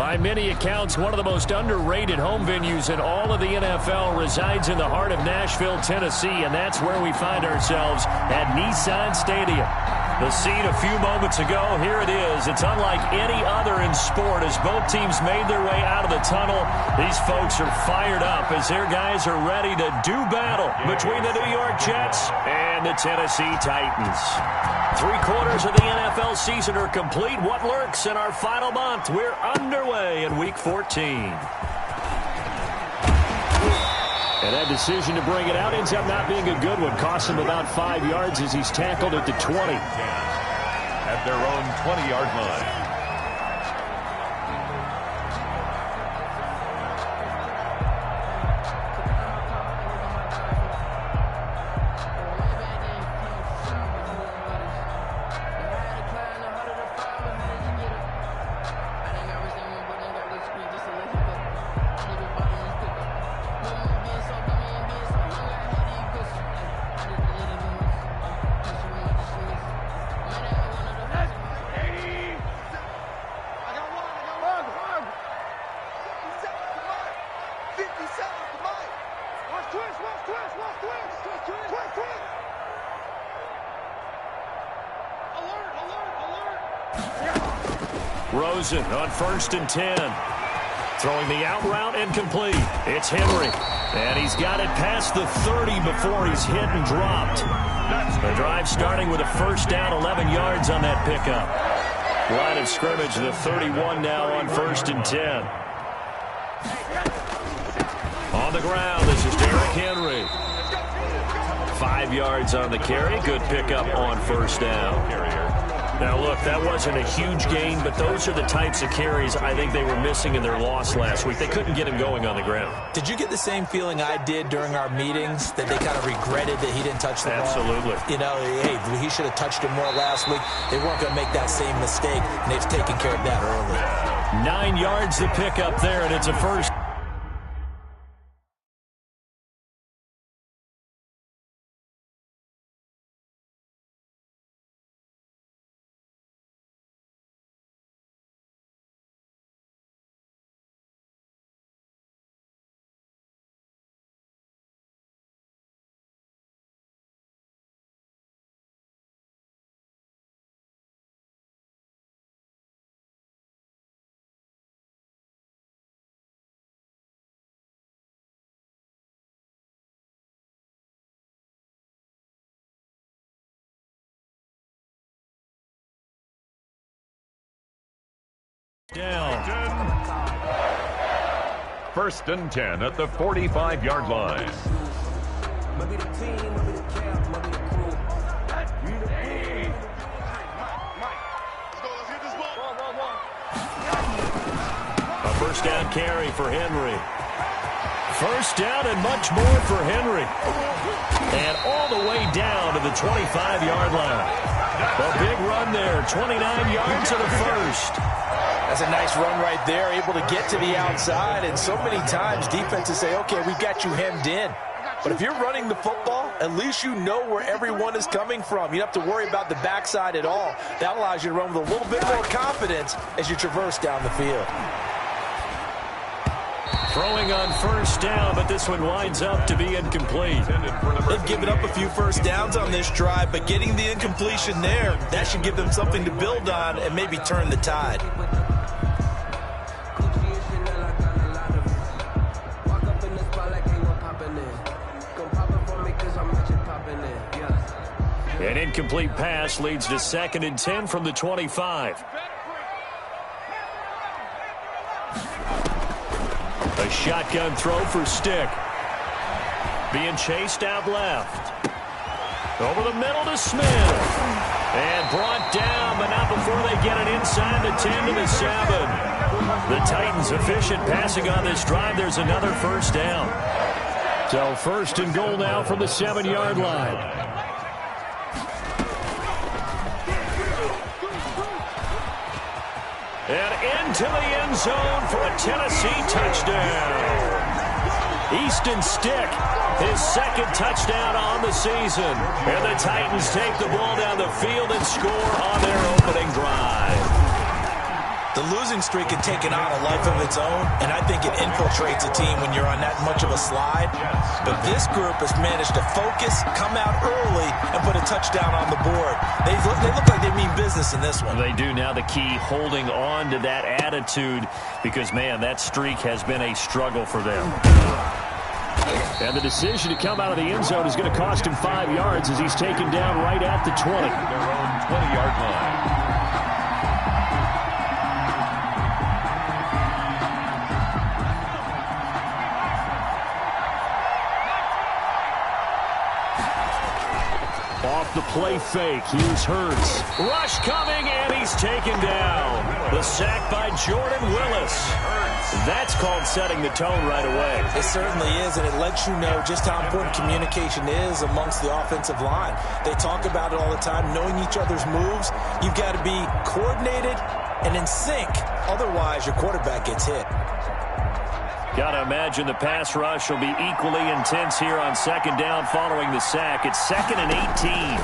By many accounts, one of the most underrated home venues in all of the NFL resides in the heart of Nashville, Tennessee, and that's where we find ourselves at Nissan Stadium. The scene a few moments ago, here it is. It's unlike any other in sport as both teams made their way out of the tunnel. These folks are fired up as their guys are ready to do battle between the New York Jets and the Tennessee Titans. 3/4 of the NFL season are complete. What lurks in our final month? We're underway in Week 14. And that decision to bring it out ends up not being a good one. Costs him about 5 yards as he's tackled at the 20. At their own 20-yard line. Rosen on 1st and 10. Throwing the out route incomplete. It's Henry. And he's got it past the 30 before he's hit and dropped. The drive starting with a first down, 11 yards on that pickup. Line of scrimmage, the 31 now on 1st and 10. On the ground, this is Derrick Henry. 5 yards on the carry. Good pickup on first down. Now, look, that wasn't a huge gain, but those are the types of carries I think they were missing in their loss last week. They couldn't get him going on the ground. Did you get the same feeling I did during our meetings, that they kind of regretted that he didn't touch the ball? Absolutely. You know, hey, he should have touched it more last week. They weren't going to make that same mistake, and they've taken care of that early. 9 yards to pick up there, and it's a first. Down. 1st and 10 at the 45-yard line. A first down carry for Henry. First down and much more for Henry. And all the way down to the 25-yard line. A big run there, 29 yards to the first. That's a nice run right there, able to get to the outside. And so many times defenses say, okay, we've got you hemmed in. But if you're running the football, at least you know where everyone is coming from. You don't have to worry about the backside at all. That allows you to run with a little bit more confidence as you traverse down the field. Throwing on first down, but this one winds up to be incomplete. They've given up a few first downs on this drive, but getting the incompletion there, that should give them something to build on and maybe turn the tide. An incomplete pass leads to 2nd and 10 from the 25. A shotgun throw for Stick. Being chased out left. Over the middle to Smith. And brought down, but not before they get it inside the 10 to the 7. The Titans efficient passing on this drive. There's another first down. So 1st and goal now from the 7-yard line. And into the end zone for a Tennessee touchdown. Easton Stick, his 2nd touchdown on the season. And the Titans take the ball down the field and score on their opening drive. The losing streak had taken on a life of its own, and I think it infiltrates a team when you're on that much of a slide. But this group has managed to focus, come out early, and put a touchdown on the board. They look like they mean business in this one. They do. Now the key, holding on to that attitude, because, man, that streak has been a struggle for them. And the decision to come out of the end zone is going to cost him 5 yards as he's taken down right at the 20. Their own 20-yard line. Off the play fake, here's Hurts. Rush coming, and he's taken down. The sack by Jordan Willis. That's called setting the tone right away. It certainly is, and it lets you know just how important communication is amongst the offensive line. They talk about it all the time, knowing each other's moves. You've got to be coordinated and in sync. Otherwise, your quarterback gets hit. Got to imagine the pass rush will be equally intense here on second down following the sack. It's 2nd and 18.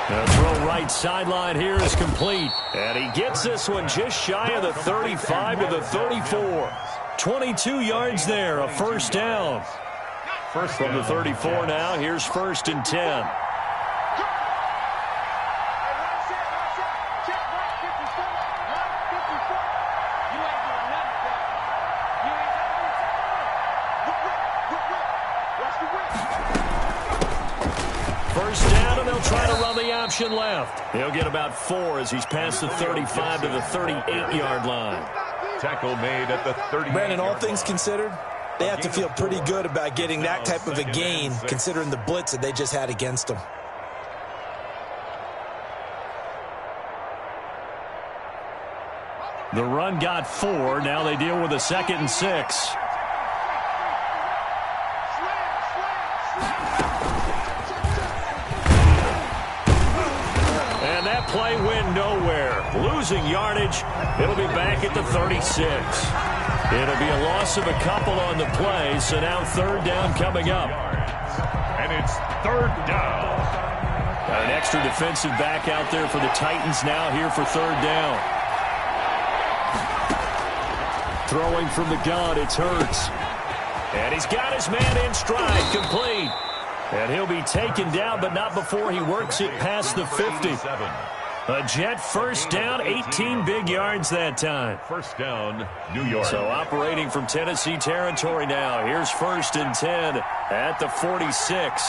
The throw right sideline here is complete. And he gets this one just shy of the 35 to the 34. 22 yards there, a first down. From the 34 now, here's 1st and 10. First down, and they'll try to run the option left. He'll get about 4 as he's past the 35 to the 38-yard line. Tackle made at the 30. Brandon, all things considered, they have to feel pretty good about getting that type of a gain, considering the blitz that they just had against them. The run got 4. Now they deal with a 2nd and 6. And that play went nowhere. Losing yardage. It'll be back at the 36. It'll be a loss of a couple on the play, so now 3rd down coming up. And it's 3rd down. Got an extra defensive back out there for the Titans now here for 3rd down. Throwing from the gun, it's Hurts. And he's got his man in stride, complete. And he'll be taken down, but not before he works it past the 50. A Jet first down, 18 big yards that time. First down, New York. So operating from Tennessee territory now. Here's 1st and 10 at the 46.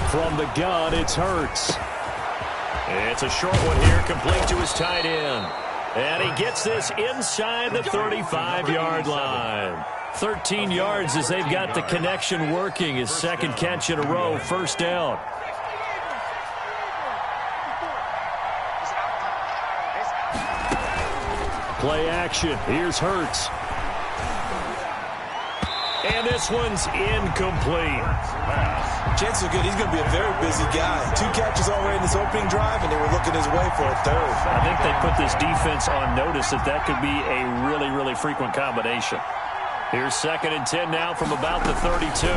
From the gun, it's Hurts. It's a short one here, complete to his tight end. And he gets this inside the 35-yard line. 13 yards as they've got the connection working. His 2nd catch in a row, 1st down. Play action. Here's Hurts. And this one's incomplete. Chances are good he's going to be a very busy guy. 2 catches already in this opening drive, and they were looking his way for a 3rd. I think they put this defense on notice that could be a really, really frequent combination. Here's 2nd and 10 now from about the 32.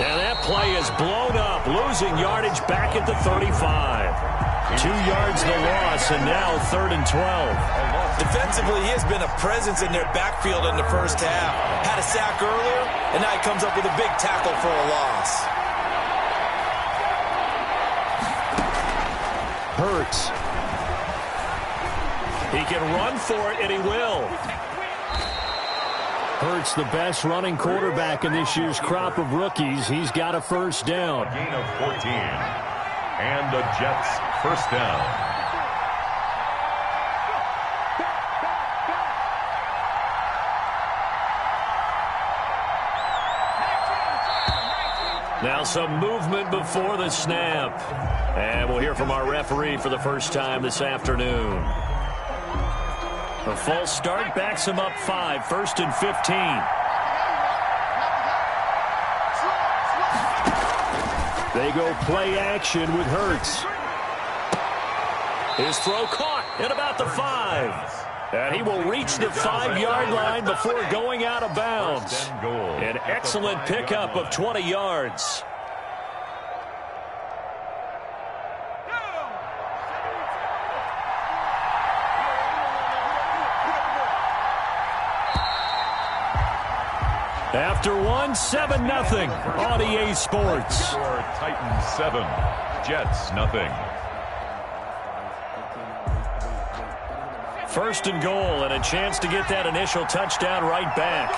And that play is blown up, losing yardage back at the 35. 2 yards the loss, and now 3rd and 12. Defensively, he has been a presence in their backfield in the first half. Had a sack earlier, and now he comes up with a big tackle for a loss. Hurts. He can run for it, and he will. Hurts, the best running quarterback in this year's crop of rookies. He's got a 1st down. A gain of 14. And the Jets first down. Now some movement before the snap. And we'll hear from our referee for the first time this afternoon. A false start backs him up 5, 1st and 15. They go play action with Hurts. His throw caught at about the 5. And he will reach the 5-yard line before going out of bounds. An excellent pickup of 20 yards. After one, 7-0 on EA Sports. Titans 7, Jets 0. First and goal, and a chance to get that initial touchdown right back.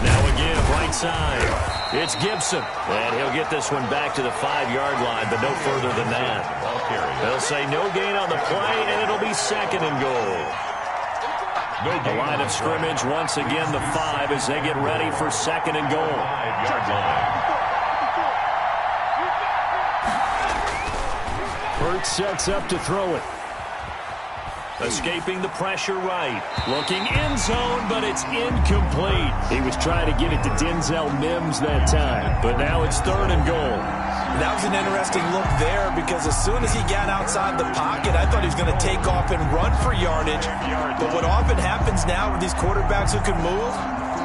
Now again, right side. It's Gibson, and he'll get this one back to the 5-yard line, but no further than that. They'll say no gain on the play, and it'll be second and goal. The line of scrimmage, once again, the 5 as they get ready for second and goal. 5-yard line. Burt sets up to throw it. Escaping the pressure right. Looking end zone, but it's incomplete. He was trying to get it to Denzel Mims that time, but now it's third and goal. That was an interesting look there because as soon as he got outside the pocket, I thought he was going to take off and run for yardage. But what often happens now with these quarterbacks who can move,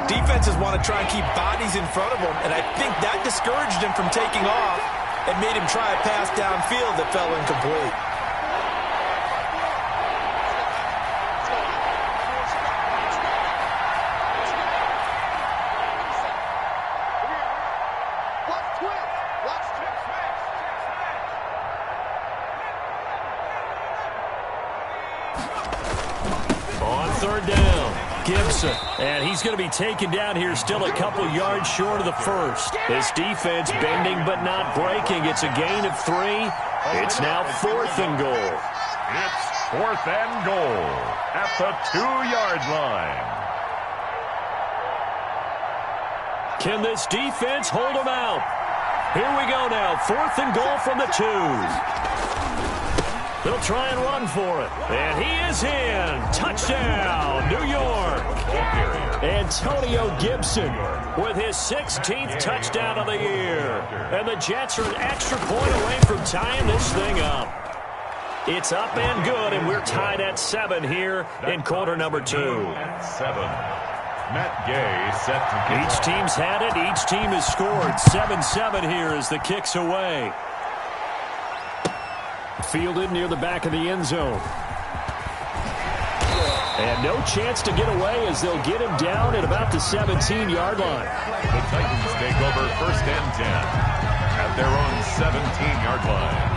defenses want to try and keep bodies in front of them, and I think that discouraged him from taking off and made him try a pass downfield that fell incomplete. Gibson, and he's going to be taken down here still a couple yards short of the first. This defense bending but not breaking. It's a gain of 3. It's now fourth and goal. It's fourth and goal at the 2-yard line. Can this defense hold them out? Here we go now. Fourth and goal from the 2. They'll try and run for it. And he is in. Touchdown, New York. Antonio Gibson with his 16th touchdown of the year. And the Jets are an extra point away from tying this thing up. It's up and good, and we're tied at 7 here in quarter number 2. 7. Matt Gay set to kick. Each team's had it. Each team has scored. 7-7 here as the kick's away. Fielded near the back of the end zone. And no chance to get away as they'll get him down at about the 17-yard line. The Titans take over first and 10 at their own 17-yard line.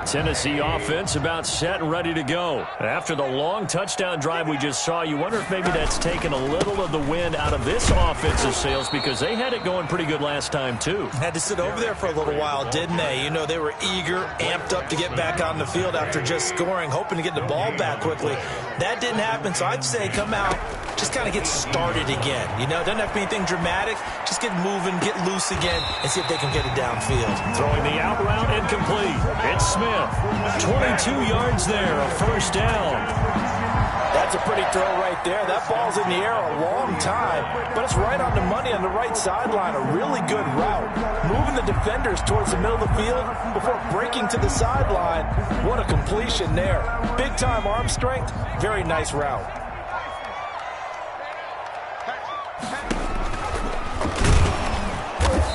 Tennessee offense about set and ready to go. After the long touchdown drive we just saw, you wonder if maybe that's taken a little of the wind out of this offensive sails because they had it going pretty good last time too. Had to sit over there for a little while, didn't they? You know, they were eager, amped up to get back on the field after just scoring, hoping to get the ball back quickly. That didn't happen, so I'd say come out, just kind of get started again. You know, doesn't have to be anything dramatic. Just get moving, get loose again, and see if they can get it downfield. Throwing the out route incomplete. It's Smith. 22 yards there, a first down. That's a pretty throw right there. That ball's in the air a long time, but it's right on the money on the right sideline. A really good route. Moving the defenders towards the middle of the field before breaking to the sideline. What a completion there. Big-time arm strength. Very nice route.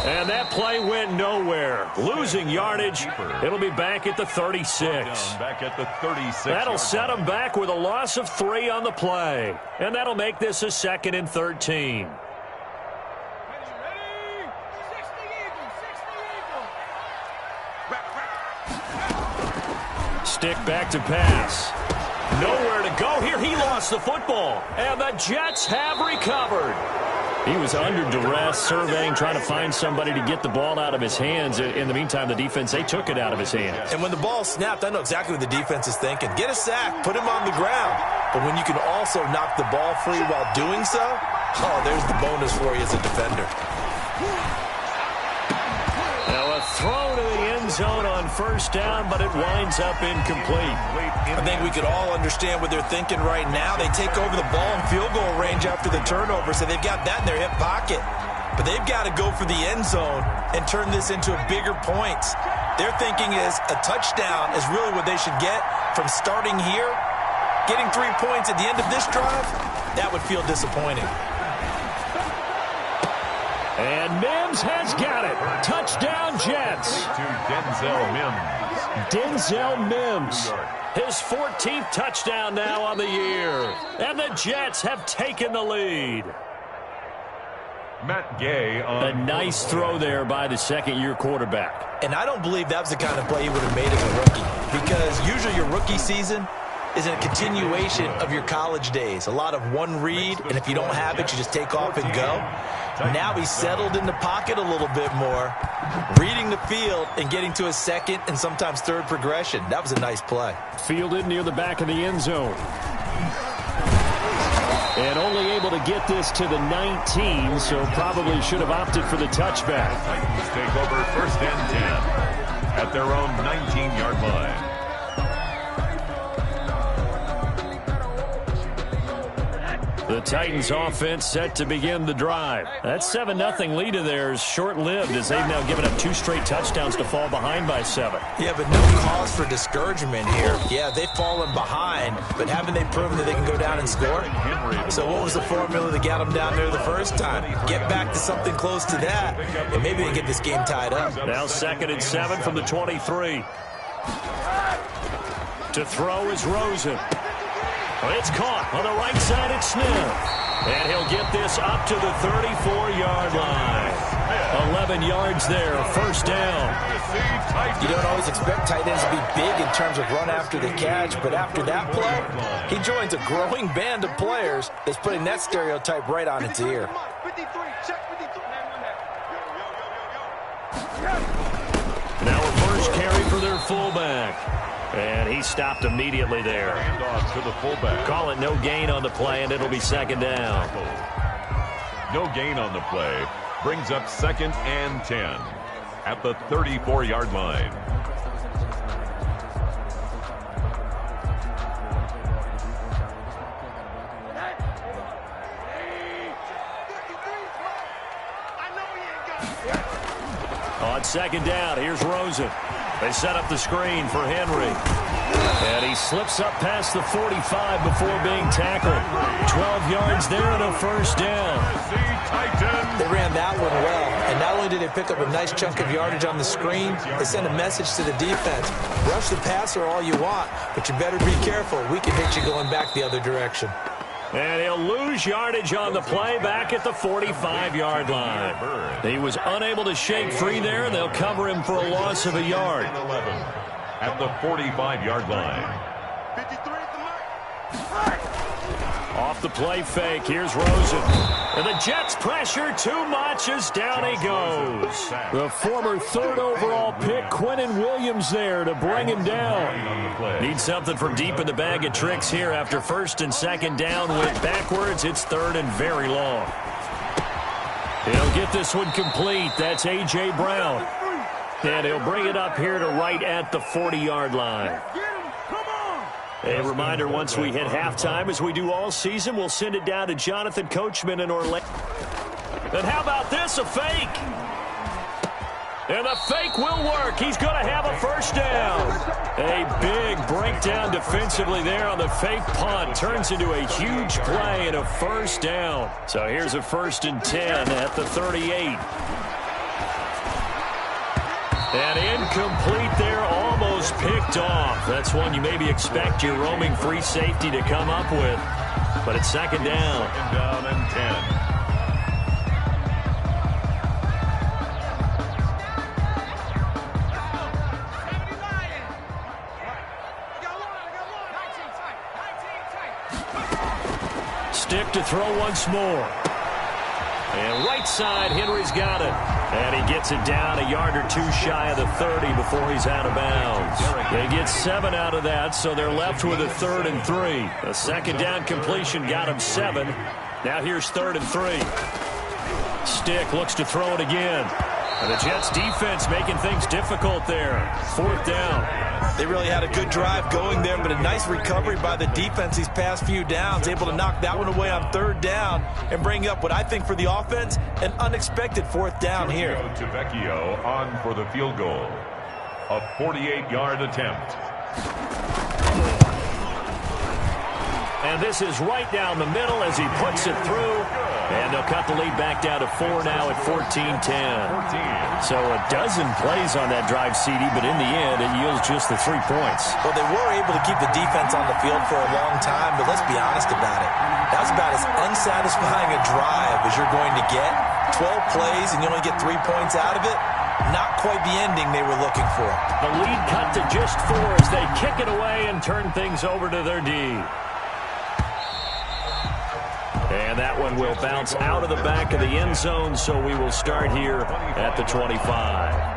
And that play went nowhere. Losing yardage. It'll be back at the 36. Back at the 36. That'll set them back with a loss of 3 on the play. And that'll make this a 2nd and 13. Stick back to pass. Nowhere to go here. He lost the football. And the Jets have recovered. He was under duress, surveying, trying to find somebody to get the ball out of his hands. In the meantime, the defense, they took it out of his hands. And when the ball snapped, I know exactly what the defense is thinking. Get a sack, put him on the ground. But when you can also knock the ball free while doing so, oh, there's the bonus for you as a defender. Now a throw to the end zone on first down, but it winds up incomplete. I think we could all understand what they're thinking right now. They take over the ball in field goal range after the turnover, so they've got that in their hip pocket. But they've got to go for the end zone and turn this into bigger points. Their thinking is a touchdown is really what they should get from starting here. Getting 3 points at the end of this drive, that would feel disappointing. And Mims has got it. Touchdown, Jets. To Denzel Mims. Denzel Mims. His 14th touchdown now on the year. And the Jets have taken the lead. Matt Gay on a nice throw there by the second-year quarterback. And I don't believe that was the kind of play he would have made as a rookie. Because usually your rookie season is a continuation of your college days. A lot of one read, and if you don't have it, you just take off and go. Now he's settled in the pocket a little bit more, reading the field and getting to a second and sometimes third progression. That was a nice play. Fielded near the back of the end zone. And only able to get this to the 19, so probably should have opted for the touchback. Titans take over first and 10 at their own 19-yard line. The Titans offense set to begin the drive. That 7-0 lead of theirs short-lived as they've now given up 2 straight touchdowns to fall behind by 7. Yeah, but no cause for discouragement here. Yeah, they've fallen behind, but haven't they proven that they can go down and score? So what was the formula that got them down there the first time? Get back to something close to that, and maybe they get this game tied up. Now 2nd and 7 from the 23. To throw is Rosen. It's caught on the right side. It's Smith. And he'll get this up to the 34-yard line. 11 yards there, first down. You don't always expect tight ends to be big in terms of run after the catch, but after that play, he joins a growing band of players that's putting that stereotype right on its ear. Now a first carry for their fullback. And he stopped immediately there. Handoff to the fullback. Call it no gain on the play, and it'll be 2nd down. No gain on the play. Brings up 2nd and 10 at the 34-yard line. On 2nd down, here's Rosen. They set up the screen for Henry. And he slips up past the 45 before being tackled. 12 yards there and a first down. They ran that one well. And not only did they pick up a nice chunk of yardage on the screen, they sent a message to the defense. Rush the passer all you want, but you better be careful. We can hit you going back the other direction. And he'll lose yardage on the play back at the 45-yard line. He was unable to shake free there, and they'll cover him for a loss of a yard. 11 at the 45-yard line. Off the play fake, here's Rosen. And the Jets pressure too much as down he goes. The former 3rd overall pick, Quinnen Williams, there to bring him down. Need something from deep in the bag of tricks here after 1st and 2nd down. Went backwards, it's 3rd and very long. He'll get this one complete. That's A.J. Brown. And he'll bring it up here to right at the 40-yard line. A reminder, once we hit halftime, as we do all season, we'll send it down to Jonathan Coachman in Orlando. And how about this, a fake? And the fake will work. He's going to have a first down. A big breakdown defensively there on the fake punt. Turns into a huge play and a first down. So here's a 1st and 10 at the 38. And incomplete there, almost picked off. That's one you maybe expect your roaming free safety to come up with. But it's 2nd down. 2nd down and 10. Stick to throw once more. And right side, Henry's got it. And he gets it down a yard or 2 shy of the 30 before he's out of bounds. They get 7 out of that, so they're left with a 3rd and 3. A 2nd down completion got him 7. Now here's 3rd and 3. Stick looks to throw it again. And the Jets defense making things difficult there. 4th down. They really had a good drive going there, but a nice recovery by the defense these past few downs, able to knock that one away on 3rd down and bring up what I think for the offense, an unexpected 4th down here. Vecchio on for the field goal. A 48-yard attempt. And this is right down the middle as he puts it through. And they'll cut the lead back down to 4 now at 14-10. So a dozen plays on that drive, CD, but in the end, it yields just the 3 points. Well, they were able to keep the defense on the field for a long time, but let's be honest about it. That was about as unsatisfying a drive as you're going to get. 12 plays and you only get 3 points out of it. Not quite the ending they were looking for. The lead cut to just 4 as they kick it away and turn things over to their D. And that one will bounce out of the back of the end zone, so we will start here at the 25.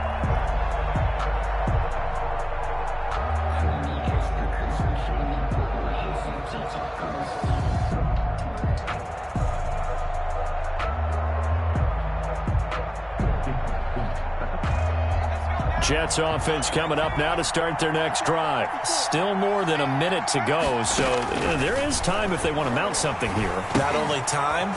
Jets offense coming up now to start their next drive. Still more than a minute to go, so there is time if they want to mount something here. Not only time,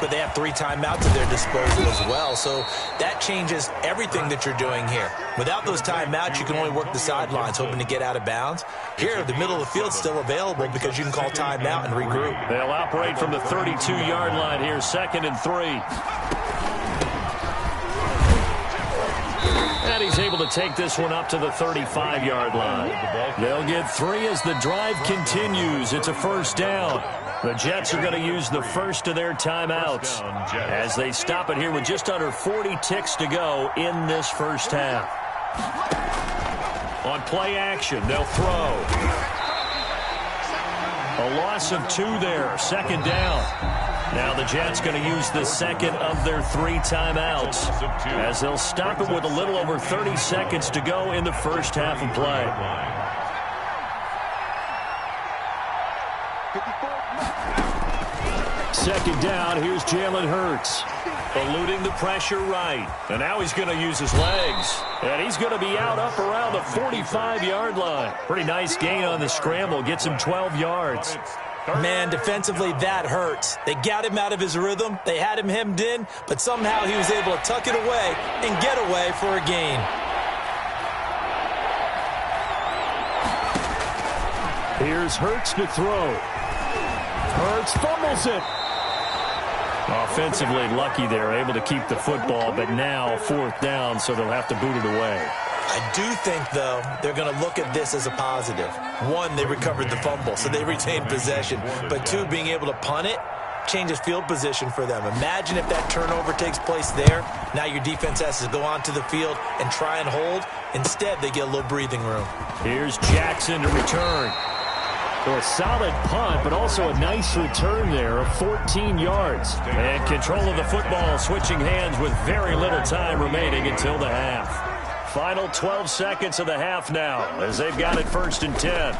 but they have 3 timeouts at their disposal as well, so that changes everything that you're doing here. Without those timeouts, you can only work the sidelines, hoping to get out of bounds. Here, the middle of the field's still available because you can call timeout and regroup. They'll operate from the 32-yard line here, 2nd and 3. And he's able to take this one up to the 35-yard line. They'll get 3 as the drive continues. It's a 1st down. The Jets are going to use the first of their timeouts as they stop it here with just under 40 ticks to go in this 1st half. On play action, they'll throw. A loss of 2 there, 2nd down. Now the Jets going to use the 2nd of their 3 timeouts as they'll stop it with a little over 30 seconds to go in the 1st half of play. Second down, here's Jalen Hurts. Eluding the pressure right. And now he's going to use his legs. And he's going to be out up around the 45-yard line. Pretty nice gain on the scramble. Gets him 12 yards. Man, defensively, that hurts. They got him out of his rhythm. They had him hemmed in, but somehow he was able to tuck it away and get away for a gain. Here's Hurts to throw. Hurts fumbles it. Offensively lucky they're able to keep the football, but now 4th down, so they'll have to boot it away. I do think, though, they're going to look at this as a positive. 1, they recovered the fumble, so they retained possession. But 2, being able to punt it changes field position for them. Imagine if that turnover takes place there. Now your defense has to go onto the field and try and hold. Instead, they get a little breathing room. Here's Jackson to return. So a solid punt, but also a nice return there of 14 yards. And control of the football, switching hands with very little time remaining until the half. Final 12 seconds of the half now as they've got it 1st and 10.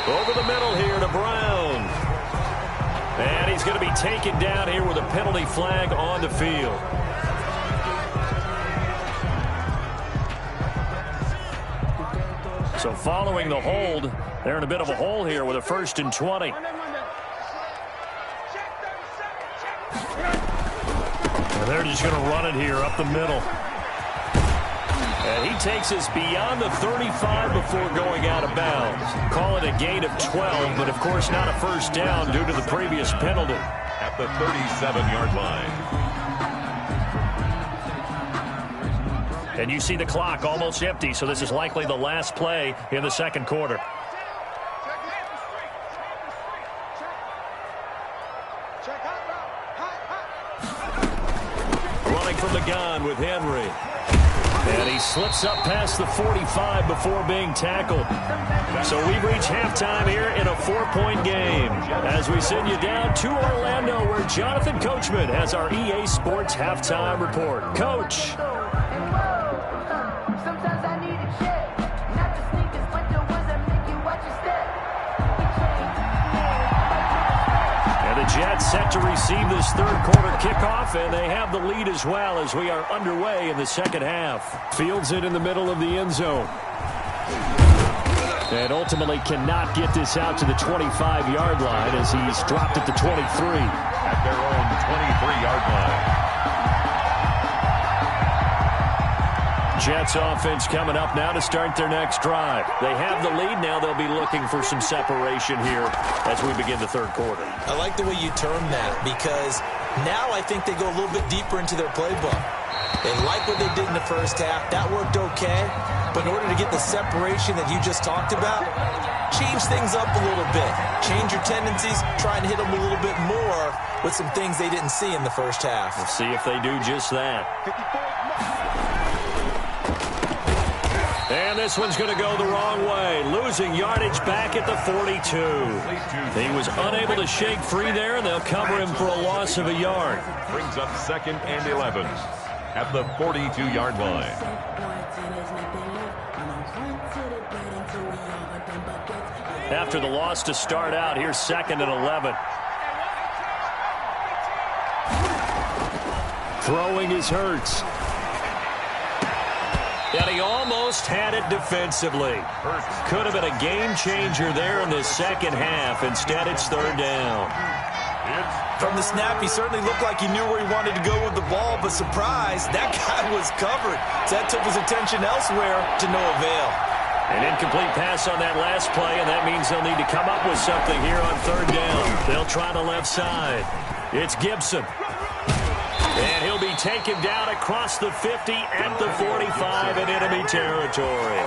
Over the middle here to Brown. And he's going to be taken down here with a penalty flag on the field. So following the hold, they're in a bit of a hole here with a 1st and 20. And they're just going to run it here up the middle. And he takes us beyond the 35 before going out of bounds. Call it a gain of 12, but of course not a 1st down due to the previous penalty. At the 37-yard line. And you see the clock almost empty, so this is likely the last play in the 2nd quarter. Running from the gun with Henry. And he slips up past the 45 before being tackled. So we've reached halftime here in a 4-point game. As we send you down to Orlando, where Jonathan Coachman has our EA Sports halftime report. Coach. Jets set to receive this third quarter kickoff, and they have the lead as well as we are underway in the second half. Fields it in the middle of the end zone. And ultimately cannot get this out to the 25-yard line as he's dropped at the 23. At their own 23-yard line. Jets offense coming up now to start their next drive. They have the lead. Now they'll be looking for some separation here as we begin the third quarter. I like the way you term that because now I think they go a little bit deeper into their playbook. They like what they did in the first half. That worked okay. But in order to get the separation that you just talked about, change things up a little bit. Change your tendencies. Try and hit them a little bit more with some things they didn't see in the first half. We'll see if they do just that. And this one's going to go the wrong way. Losing yardage back at the 42. He was unable to shake free there, and they'll cover him for a loss of a yard. Brings up 2nd and 11 at the 42-yard line. After the loss to start out, here's 2nd and 11. Throwing is Hurts. And he almost had it defensively. Could have been a game changer there in the second half. Instead, it's third down. From the snap, he certainly looked like he knew where he wanted to go with the ball, but surprise, that guy was covered. So that took his attention elsewhere to no avail. An incomplete pass on that last play, and that means they'll need to come up with something here on third down. They'll try the left side. It's Gibson. And he'll be taken down across the 50 at the 45 in enemy territory.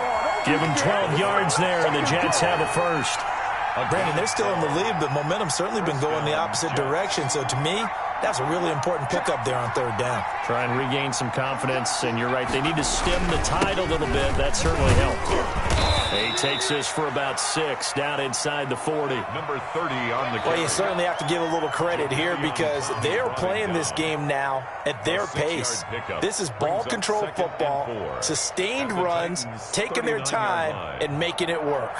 Give him 12 yards there, and the Jets have a first. Brandon, they're still in the lead, but momentum's certainly been going the opposite direction. So to me, that's a really important pickup there on third down. Try and regain some confidence, and you're right. They need to stem the tide a little bit. That certainly helped. He takes this for about 6 down inside the 40. Number 30 on the carry. Well, you certainly have to give a little credit here because they're playing this game now at their pace. This is ball control football, sustained runs, taking their time, and making it work.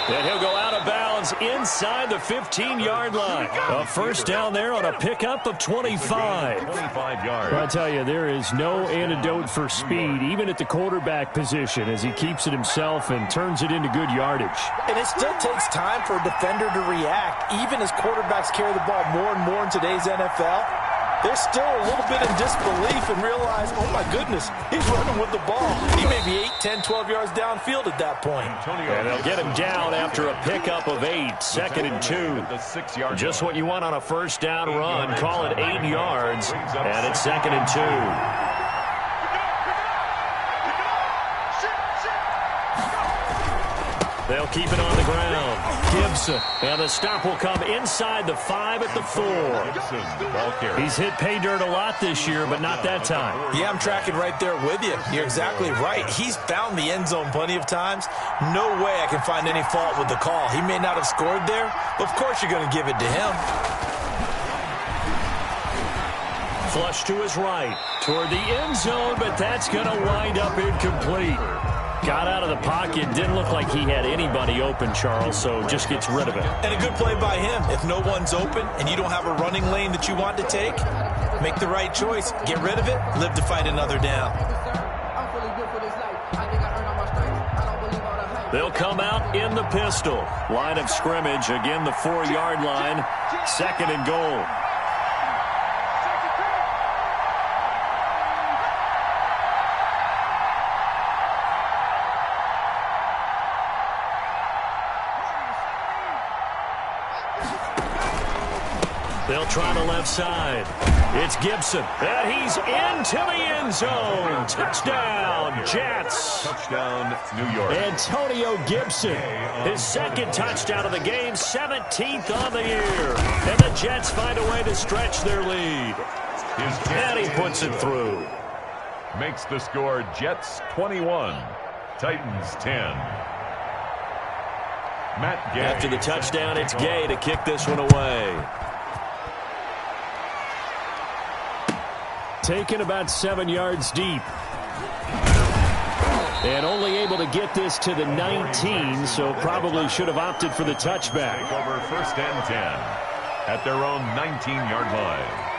And he'll go out of bounds inside the 15-yard line. A first down there on a pickup of 25. 25 yards. Well, I tell you, there is no antidote for speed, even at the quarterback position, as he keeps it himself and turns it into good yardage. And it still takes time for a defender to react, even as quarterbacks carry the ball more and more in today's NFL. They're still a little bit in disbelief and realize, oh, my goodness, he's running with the ball. He may be 8, 10, 12 yards downfield at that point. And they'll get him down after a pickup of 8, 2nd and 2. Just what you want on a first down run. Call it 8 yards, and it's 2nd and 2. They'll keep it on the ground. Gibson. And the stop will come inside the 5 at the 4. He's hit pay dirt a lot this year, but not that time. Yeah, I'm tracking right there with you. You're exactly right. He's found the end zone plenty of times. No way I can find any fault with the call. He may not have scored there, but of course you're going to give it to him. Flush to his right. Toward the end zone, but that's going to wind up incomplete. Got out of the pocket. Didn't look like he had anybody open, Charles, so just gets rid of it. And a good play by him. If no one's open and you don't have a running lane that you want to take, make the right choice. Get rid of it. Live to fight another down. They'll come out in the pistol. Line of scrimmage. Again, the 4-yard line. 2nd and goal. They'll try the left side. It's Gibson. And he's into the end zone. Touchdown, Jets. Touchdown, New York. Antonio Gibson. His 2nd touchdown of the game, 17th on the year. And the Jets find a way to stretch their lead. And he puts it through. Makes the score Jets 21, Titans 10. Matt Gay. After the touchdown, it's Gay to kick this one away. Taken about 7 yards deep. And only able to get this to the 19, so probably should have opted for the touchback. Take over 1st and 10 at their own 19-yard line.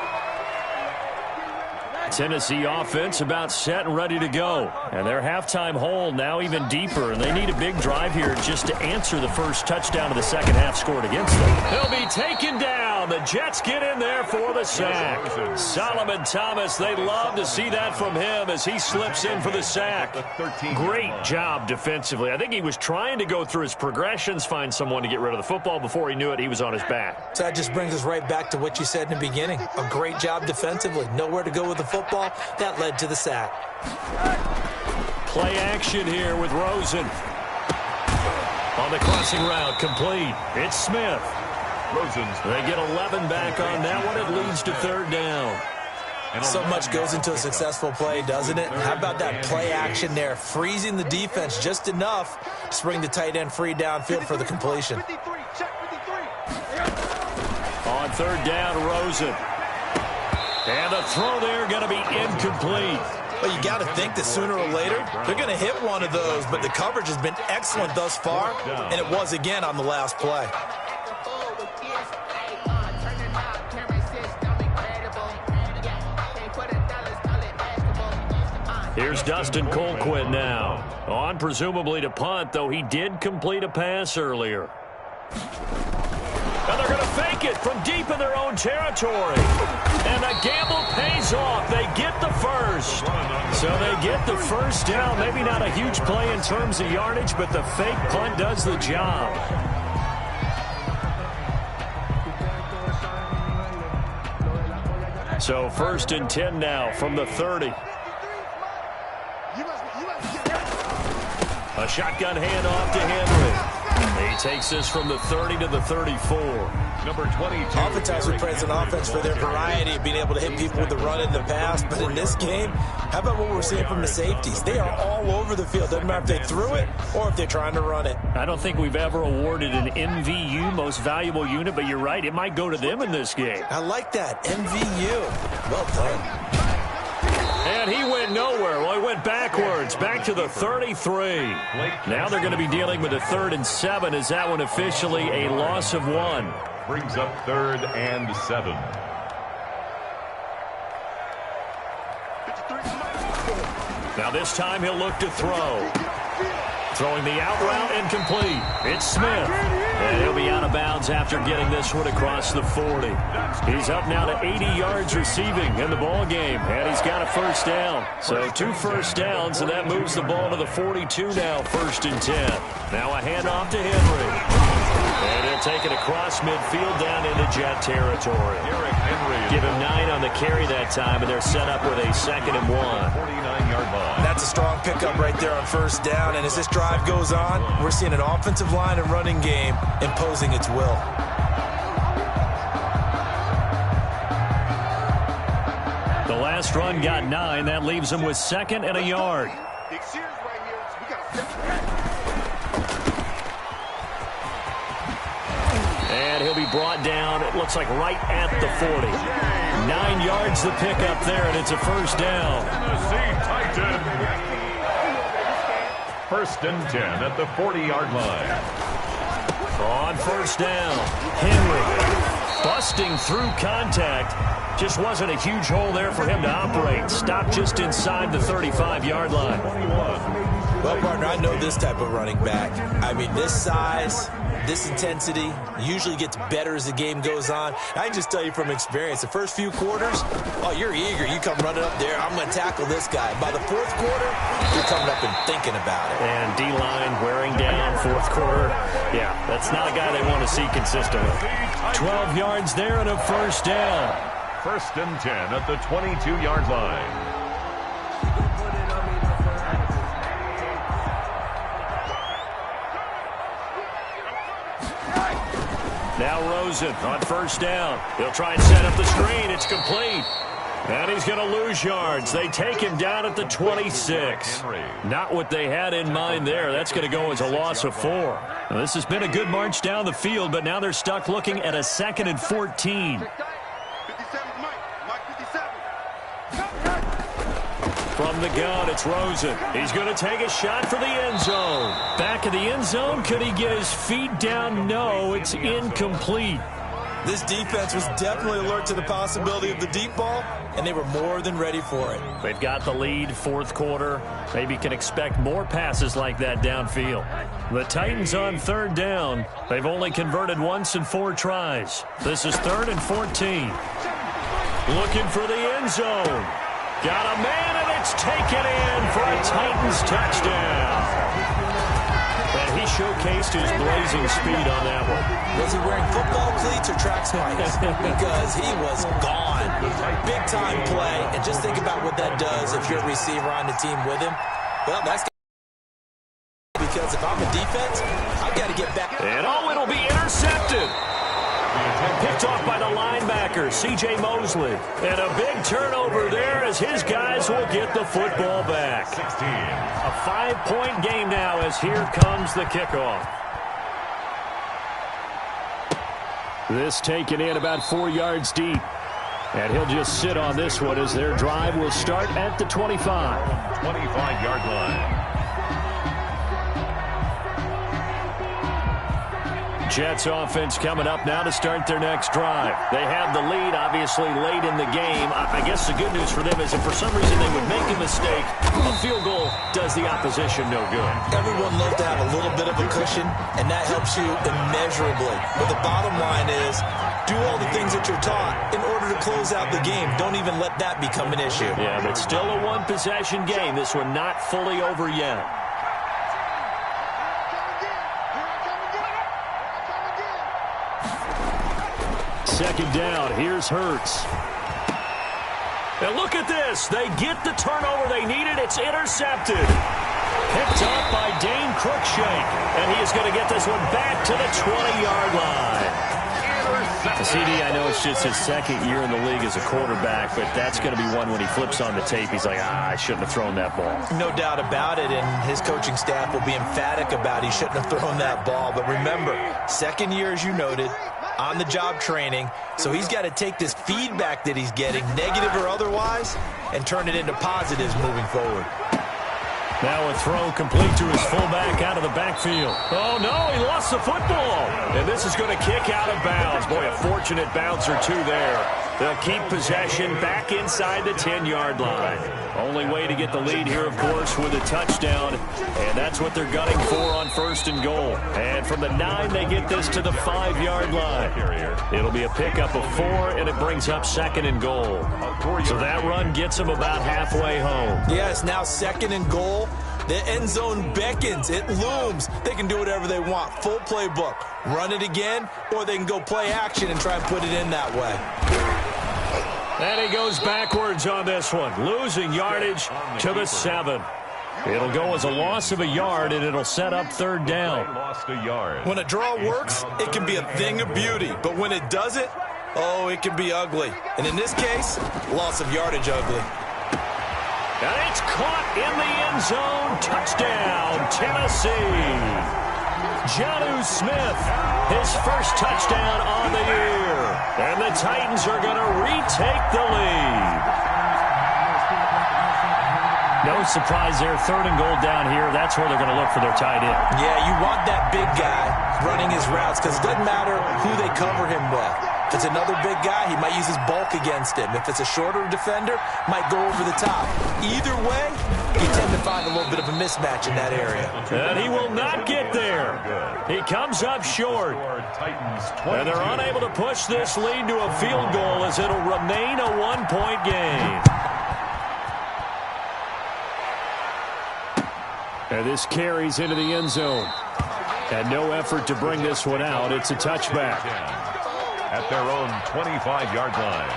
Tennessee offense about set and ready to go. And their halftime hole now even deeper, and they need a big drive here just to answer the first touchdown of the second half scored against them. He'll be taken down. The Jets get in there for the sack. Solomon Thomas, they love to see that from him as he slips in for the sack. Great job defensively. I think he was trying to go through his progressions, find someone to get rid of the football. Before he knew it, he was on his back. So that just brings us right back to what you said in the beginning. A great job defensively. Nowhere to go with the football. That led to the sack. Play action here with Rosen. On the crossing route, complete. It's Smith. They get 11 back on that one. It leads to 3rd down. So much goes into a successful play, doesn't it? How about that play action there? Freezing the defense just enough to bring the tight end free downfield for the completion. On 3rd down, Rosen. And the throw there going to be incomplete. Well, you got to think that sooner or later they're going to hit one of those, but the coverage has been excellent thus far, and it was again on the last play. Here's Dustin Colquitt now. On presumably to punt, though he did complete a pass earlier. And they're going to fake it from deep in their own territory. And the gamble pays off. They get the first. So they get the first down. Maybe not a huge play in terms of yardage, but the fake punt does the job. So 1st and 10 now from the 30. A shotgun handoff to Henry. He takes this from the 30 to the 34. Number 22. Oftentimes we praise an offense for their variety of being able to hit people with the run in the pass, but in this game, how about what we're seeing from the safeties? They are all over the field. Doesn't matter if they threw it or if they're trying to run it. I don't think we've ever awarded an MVU, most valuable unit, but you're right, it might go to them in this game. I like that, MVU. Well done. And he went nowhere. Well, he went backwards, back to the 33. Now they're going to be dealing with a 3rd and 7. Is that one officially a loss of 1? Brings up 3rd and 7. Now this time he'll look to throw. Throwing the out route incomplete. It's Smith. And he'll be out of bounds after getting this one across the 40. He's up now to 80 yards receiving in the ball game. And he's got a first down. So 2 first downs, and that moves the ball to the 42 now, 1st and 10. Now a handoff to Henry. And he'll take it across midfield down into Jet territory. Give him 9 on the carry that time, and they're set up with a 2nd and 1. 49-yard line. That's a strong pickup right there on 1st down, and as this drive goes on, we're seeing an offensive line and running game imposing its will. The last run got 9. That leaves them with 2nd and a yard. And he'll be brought down, it looks like right at the 40. 9 yards the pickup there, and it's a first down. Tennessee Titan. 1st and 10 at the 40-yard line. On 1st down, Henry busting through contact. Just wasn't a huge hole there for him to operate. Stopped just inside the 35-yard line. Well, partner, I know this type of running back. I mean, this size, this intensity usually gets better as the game goes on. I can just tell you from experience, the first few quarters, oh, you're eager. You come running up there, I'm going to tackle this guy. By the 4th quarter, you're coming up and thinking about it. And D-line wearing down 4th quarter. Yeah, that's not a guy they want to see consistently. 12 yards there and a first down. 1st and 10 at the 22-yard line. Now Rosen on 1st down. He'll try and set up the screen. It's complete. And he's going to lose yards. They take him down at the 26. Not what they had in mind there. That's going to go as a loss of 4. Now, this has been a good march down the field, but now they're stuck looking at a 2nd and 14. From the gun, it's Rosen. He's going to take a shot for the end zone. Back of the end zone. Could he get his feet down? No, it's incomplete. This defense was definitely alert to the possibility of the deep ball, and they were more than ready for it. They've got the lead, 4th quarter. Maybe can expect more passes like that downfield. The Titans on 3rd down. They've only converted once in 4 tries. This is 3rd and 14. Looking for the end zone. Got a man, and it's taken in for a Titans touchdown. And he showcased his blazing speed on that one. Was he wearing football cleats or track spikes? Because he was gone. Big-time play. And just think about what that does if you're a receiver on the team with him. Well, that's because if I'm a defense, I've got to get back. And it'll be intercepted. Picked off by the linebacker, C.J. Mosley. And a big turnover there as his guys will get the football back. 16. A 5-point game now as here comes the kickoff. This taken in about 4 yards deep. And he'll just sit on this one as their drive will start at the 25. 25-yard line. Jets offense coming up now to start their next drive. They have the lead, obviously, late in the game. I guess the good news for them is if for some reason they would make a mistake, a field goal does the opposition no good. Everyone loves to have a little bit of a cushion, and that helps you immeasurably. But the bottom line is, do all the things that you're taught in order to close out the game. Don't even let that become an issue. Yeah, but still a one-possession game. This one not fully over yet. Second down, here's Hurts. And look at this. They get the turnover they needed. It's intercepted. Picked up by Dane Cruikshank. And he is going to get this one back to the 20-yard line. CD, I know it's just his 2nd year in the league as a quarterback, but that's going to be one when he flips on the tape. He's like, I shouldn't have thrown that ball. No doubt about it, and his coaching staff will be emphatic about he shouldn't have thrown that ball. But remember, 2nd year, as you noted, on-the-job training, so he's got to take this feedback that he's getting, negative or otherwise, and turn it into positives moving forward. Now a throw complete to his fullback out of the backfield. Oh, no, he lost the football. And this is going to kick out of bounds. Boy, a fortunate bounce or two there. They'll keep possession back inside the 10-yard line. Only way to get the lead here, of course, with a touchdown. And that's what they're gunning for on 1st and goal. And from the 9, they get this to the 5-yard line. It'll be a pickup of 4, and it brings up 2nd and goal. So that run gets them about halfway home. Yeah, it's now 2nd and goal. The end zone beckons. It looms. They can do whatever they want. Full playbook. Run it again, or they can go play action and try and put it in that way. And he goes backwards on this one, losing yardage to the 7. It'll go as a loss of a yard, and it'll set up 3rd down. Lost a yard. When a draw works, it can be a thing of beauty. But when it doesn't, oh, it can be ugly. And in this case, loss of yardage ugly. And it's caught in the end zone. Touchdown, Tennessee. Jonnu Smith, his first touchdown on the year. And the Titans are going to retake the lead. No surprise there. 3rd and goal down here. That's where they're going to look for their tight end. Yeah, you want that big guy running his routes because it doesn't matter who they cover him with. If it's another big guy, he might use his bulk against him. If it's a shorter defender, might go over the top. Either way, you tend to find a little bit of a mismatch in that area. And he will not get there. He comes up short. And they're unable to push this lead to a field goal as it'll remain a 1-point game. And this carries into the end zone. And no effort to bring this one out. It's a touchback. At their own 25-yard line.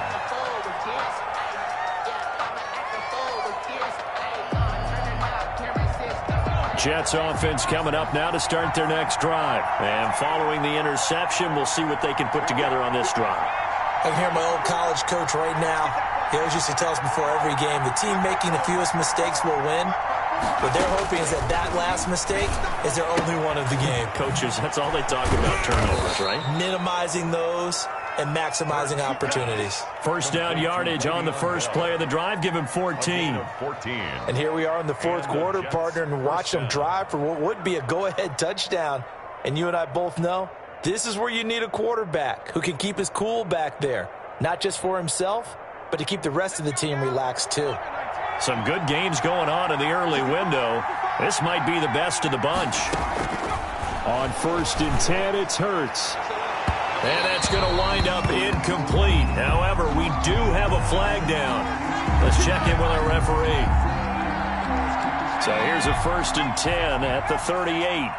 Jets offense coming up now to start their next drive. And following the interception, we'll see what they can put together on this drive. I can hear my old college coach right now. He always used to tell us before every game, the team making the fewest mistakes will win. What they're hoping is that last mistake is their only one of the game. Coaches, that's all they talk about, turnovers, right? Minimizing those and maximizing opportunities. First down yardage on the first play of the drive. Give him 14. And here we are in the fourth quarter, partner, and watch them drive for what would be a go-ahead touchdown. And you and I both know this is where you need a quarterback who can keep his cool back there. Not just for himself, but to keep the rest of the team relaxed too. Some good games going on in the early window. This might be the best of the bunch. On 1st and 10, it's Hurts. And that's going to wind up incomplete. However, we do have a flag down. Let's check in with our referee. So here's a 1st and 10 at the 38.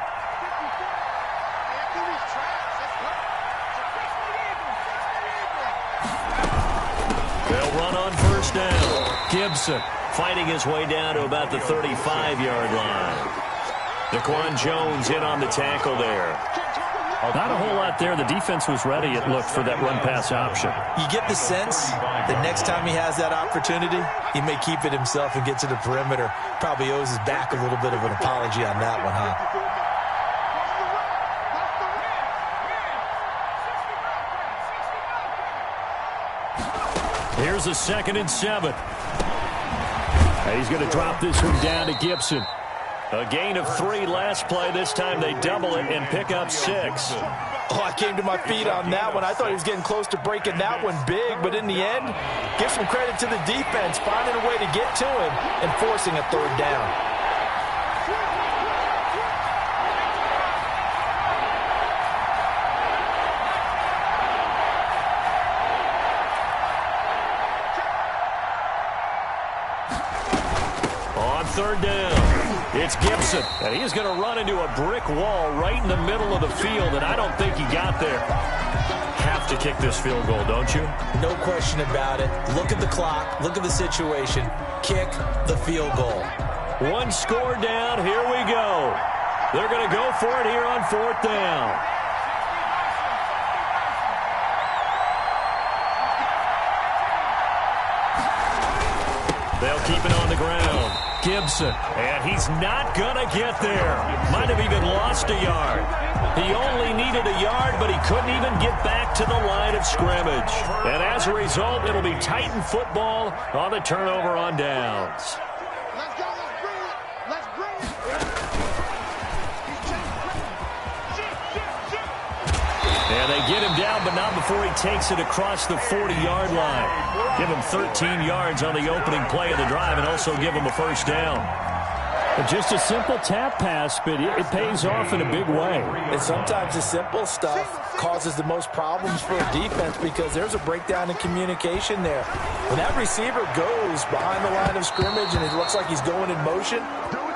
They'll run on 1st down. Gibson fighting his way down to about the 35-yard line. Daquan Jones in on the tackle there. Not a whole lot there. The defense was ready, it looked, for that run-pass option. You get the sense that next time he has that opportunity, he may keep it himself and get to the perimeter. Probably owes his back a little bit of an apology on that one, huh? Here's a 2nd and 7. He's going to drop this one down to Gibson. A gain of 3 last play. This time they double it and pick up 6. Oh, I came to my feet on that one. I thought he was getting close to breaking that one big, but in the end, give some credit to the defense, finding a way to get to him and forcing a 3rd down. On 3rd down, it's Gibson, and he's going to run into a brick wall right in the middle of the field, and I don't think he got there. Have to kick this field goal, don't you? No question about it. Look at the clock. Look at the situation. Kick the field goal. 1 score down. Here we go. They're going to go for it here on 4th down. They'll keep it on the ground. Gibson, and he's not going to get there. Might have even lost a yard. He only needed a yard, but he couldn't even get back to the line of scrimmage. And as a result, it'll be Titan football on the turnover on downs. Let's go. Let's bring it. And they get him down, but not before he takes it across the 40-yard line. Give him 13 yards on the opening play of the drive and also give him a 1st down. But just a simple tap pass, but it pays off in a big way. And sometimes the simple stuff causes the most problems for a defense because there's a breakdown in communication there. When that receiver goes behind the line of scrimmage and it looks like he's going in motion,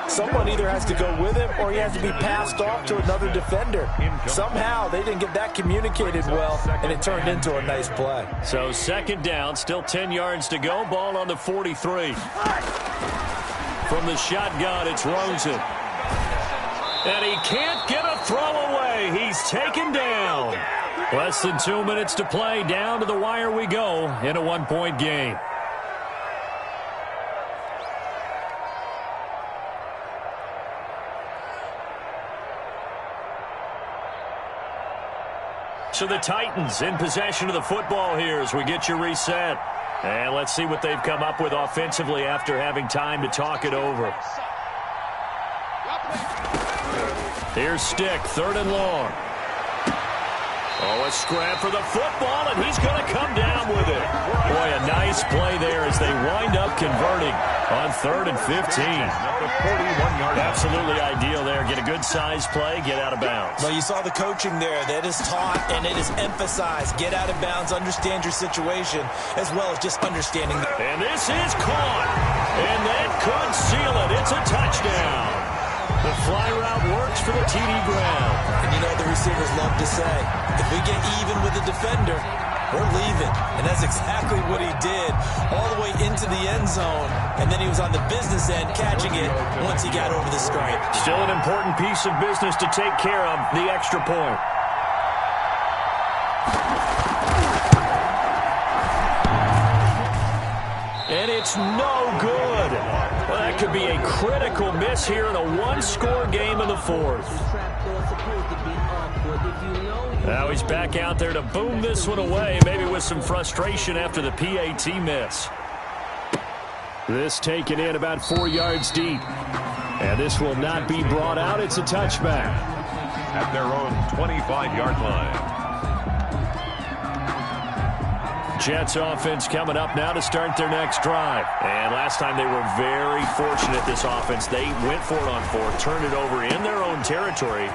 someone either has to go with him or he has to be passed off to another defender. Somehow they didn't get that communicated well, and it turned into a nice play. So 2nd down, still 10 yards to go. Ball on the 43. From the shotgun, it's Rosen. And he can't get a throw away. He's taken down. Less than 2 minutes to play. Down to the wire we go in a 1-point game. So the Titans in possession of the football here as we get you reset. And let's see what they've come up with offensively after having time to talk it over. Here's Stick, 3rd and long. Oh, a scrap for the football, and he's going to come down with it. Boy, a nice play there as they wind up converting on 3rd and 15. Absolutely ideal there. Get a good-sized play, get out of bounds. Well, you saw the coaching there. That is taught and it is emphasized. Get out of bounds, understand your situation, as well as just understanding. And this is caught. And that could seal it. It's a touchdown. The fly route works for the TD ground. And you know the receivers love to say, if we get even with the defender, we're leaving. And that's exactly what he did all the way into the end zone. And then he was on the business end catching it once he got over the stripe. Still an important piece of business to take care of, the extra point. And it's no good. Well, that could be a critical miss here in a one-score game in the fourth. Now he's back out there to boom this one away, maybe with some frustration after the PAT miss. This taken in about 4 yards deep. And this will not be brought out. It's a touchback. At their own 25-yard line. Jets offense coming up now to start their next drive. And last time they were very fortunate, this offense. They went for it on fourth, turned it over in their own territory,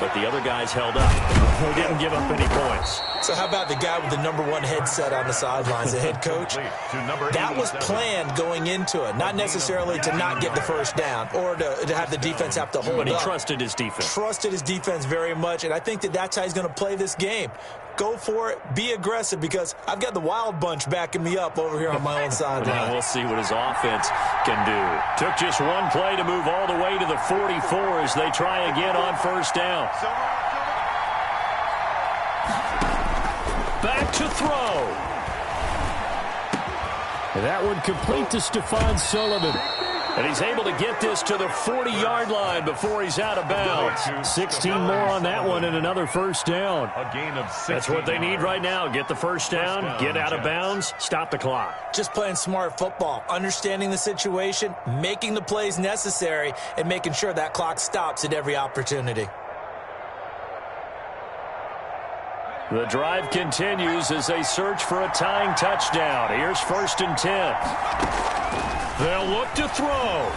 but the other guys held up. They didn't give up any points. So how about the guy with the #1 headset on the sidelines, the head coach? That was planned going into it, not necessarily to not get the first down or to have the defense have to hold up. But he trusted his defense. Trusted his defense very much, and I think that's how he's going to play this game. Go for it. Be aggressive, because I've got the wild bunch backing me up over here on my own sideline. Now we'll see what his offense can do. Took just one play to move all the way to the 44 as they try again on first down. Back to throw. And that one complete to Stephon Sullivan. And he's able to get this to the 40-yard line before he's out of bounds. 16 more on that one and another first down. A gain of 16. That's what they need right now. Get the first down, get out of bounds, stop the clock. Just playing smart football, understanding the situation, making the plays necessary, and making sure that clock stops at every opportunity. The drive continues as they search for a tying touchdown. Here's 1st and 10. They'll look to throw.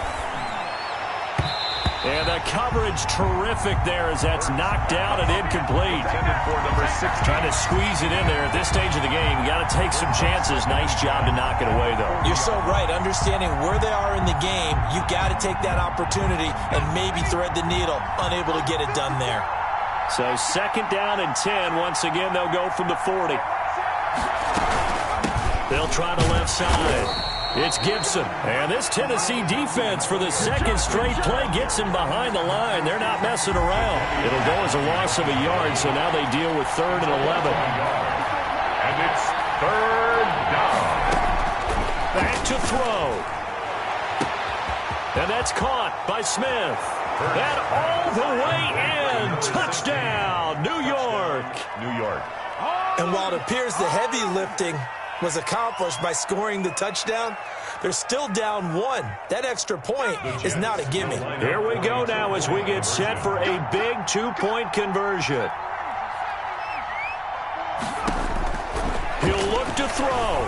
And the coverage terrific there as that's knocked out and incomplete. Intended for number 6. Trying to squeeze it in there at this stage of the game. You got to take some chances. Nice job to knock it away, though. You're so right. Understanding where they are in the game, you got to take that opportunity and maybe thread the needle. Unable to get it done there. So 2nd down and 10. Once again, they'll go from the 40. They'll try the left side. It's Gibson. And this Tennessee defense for the second straight play gets him behind the line. They're not messing around. It'll go as a loss of a yard, so now they deal with 3rd and 11. And it's 3rd down. Back to throw. And that's caught by Smith. And all the way in. Touchdown, New York. New York. And while it appears the heavy lifting was accomplished by scoring the touchdown, they're still down 1. That extra point is not a gimme. Here we go now as we get set for a big 2-point conversion. He'll look to throw.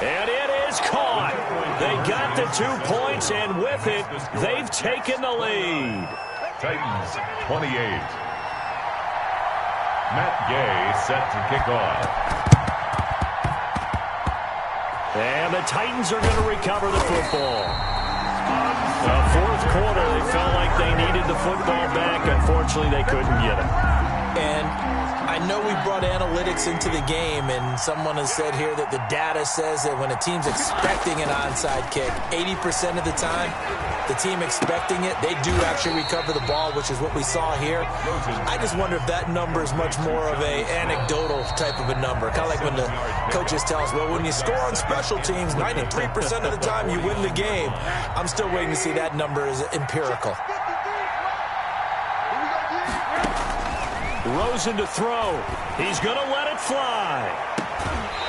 And it is caught. They got the 2 points, and with it, they've taken the lead. Titans 28. Matt Gay set to kick off. And the Titans are going to recover the football. The 4th quarter, they felt like they needed the football back. Unfortunately, they couldn't get it. And I know we brought analytics into the game, and someone has said here that the data says that when a team's expecting an onside kick, 80% of the time, the team expecting it, they do actually recover the ball, which is what we saw here. I just wonder if that number is much more of a anecdotal type of a number. Kind of like when the coaches tell us, well, when you score on special teams, 93% of the time you win the game. I'm still waiting to see that number is empirical. Rosen to throw. He's going to let it fly.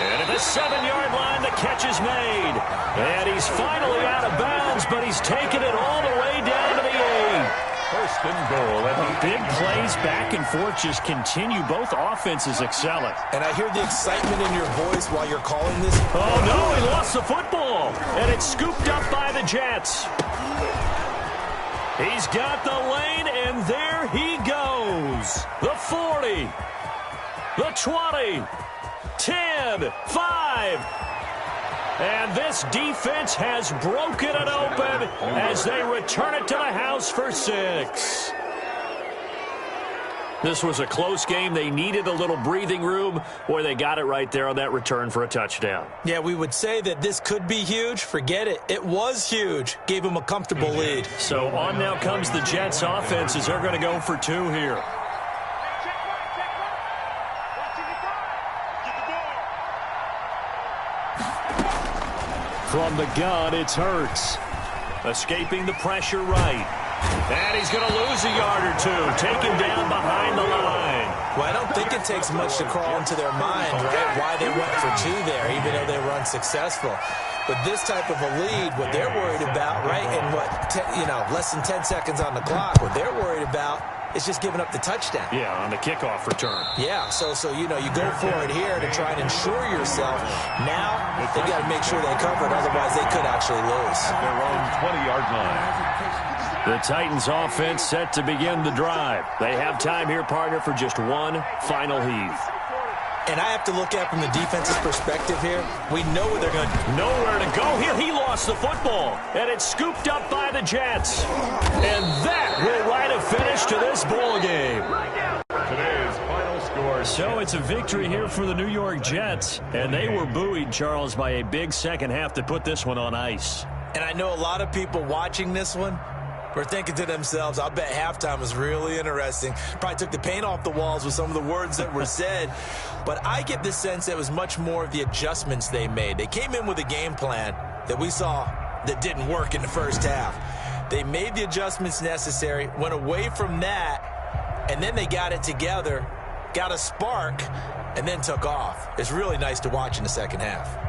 And at the 7-yard line, the catch is made. And he's finally out of bounds, but he's taken it all the way down to the 8. 1st and goal. Big plays back and forth just continue. Both offenses excelling. And I hear the excitement in your voice while you're calling this. Oh, no, he lost the football. And it's scooped up by the Jets. He's got the lane, and there he goes. The 40, the 20, 10, 5. And this defense has broken it open as they return it to the house for 6. This was a close game. They needed a little breathing room. Boy, they got it right there on that return for a touchdown. Yeah, we would say that this could be huge. Forget it. It was huge. Gave them a comfortable lead. So on now comes the Jets offense as they're going to go for 2 here. From the gun, it's Hurts. Escaping the pressure right. And he's going to lose a yard or two. Taken down behind the line. Well, I don't think it takes much to crawl into their mind, right, why they went for 2 there, even though they were unsuccessful. But this type of a lead, what they're worried about, right, and less than 10 seconds on the clock, what they're worried about is just giving up the touchdown. Yeah, on the kickoff return. Yeah, so you go for it here to try and ensure yourself. Now, they've got to make sure they cover it, otherwise they could actually lose. Their own 20-yard line. The Titans offense set to begin the drive. They have time here, partner, for just one final heave. And I have to look at it from the defense's perspective here. We know where they're going. Nowhere to go here. He lost the football. And it's scooped up by the Jets. And that will write a finish to this ball game. Today's final score. So it's a victory here for the New York Jets. And they were buoyed, Charles, by a big second half to put this one on ice. And I know a lot of people watching this one were thinking to themselves, I'll bet halftime was really interesting. Probably took the paint off the walls with some of the words that were said. But I get the sense it was much more of the adjustments they made. They came in with a game plan that we saw that didn't work in the first half. They made the adjustments necessary, went away from that, and then they got it together, got a spark, and then took off. It's really nice to watch in the second half.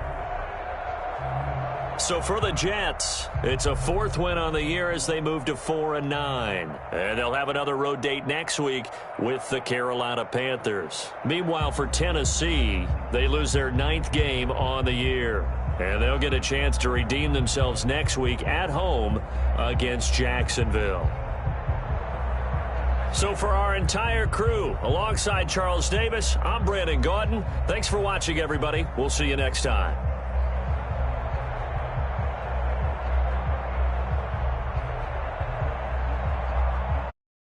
So for the Jets, it's a 4th win on the year as they move to 4-9. And they'll have another road date next week with the Carolina Panthers. Meanwhile, for Tennessee, they lose their 9th game on the year. And they'll get a chance to redeem themselves next week at home against Jacksonville. So for our entire crew, alongside Charles Davis, I'm Brandon Gautin. Thanks for watching, everybody. We'll see you next time.